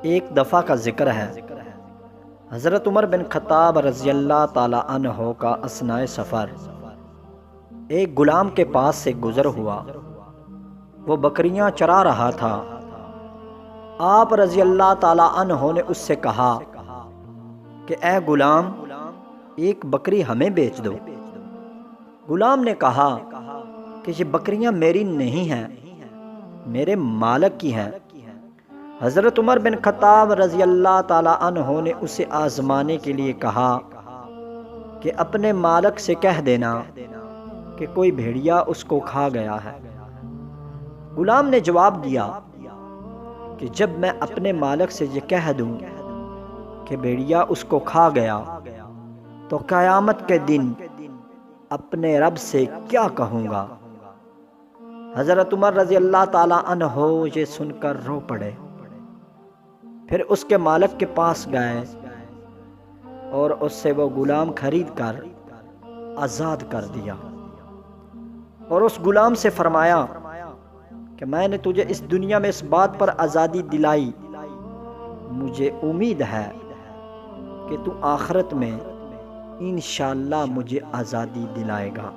ایک دفعہ کا ذکر ہے، حضرت عمر بن خطاب رضی اللہ تعالی عنہ کا اثناء سفر ایک غلام کے پاس سے گزر ہوا۔ وہ بکریاں چرا رہا تھا۔ آپ رضی اللہ تعالی عنہ نے اس سے کہا کہ اے غلام، ایک بکری ہمیں بیچ دو۔ غلام نے کہا کہ یہ بکریاں میری نہیں ہیں، میرے مالک کی ہیں۔ حضرت عمر بن خطاب رضی اللہ تعالی عنہ نے اسے آزمانے کے لیے کہا کہ اپنے مالک سے کہہ دینا کہ کوئی بھیڑیا اس کو کھا گیا ہے۔ غلام نے جواب دیا کہ جب میں اپنے مالک سے یہ کہہ دوں کہ بھیڑیا اس کو کھا گیا تو قیامت کے دن اپنے رب سے کیا کہوں گا؟ حضرت عمر رضی اللہ تعالی عنہ یہ سن کر رو پڑے، پھر اس کے مالک کے پاس گئے اور اس سے وہ غلام خرید کر آزاد کر دیا، اور اس غلام سے فرمایا کہ میں نے تجھے اس دنیا میں اس بات پر آزادی دلائی، مجھے امید ہے کہ تو آخرت میں انشاءاللہ مجھے آزادی دلائے گا۔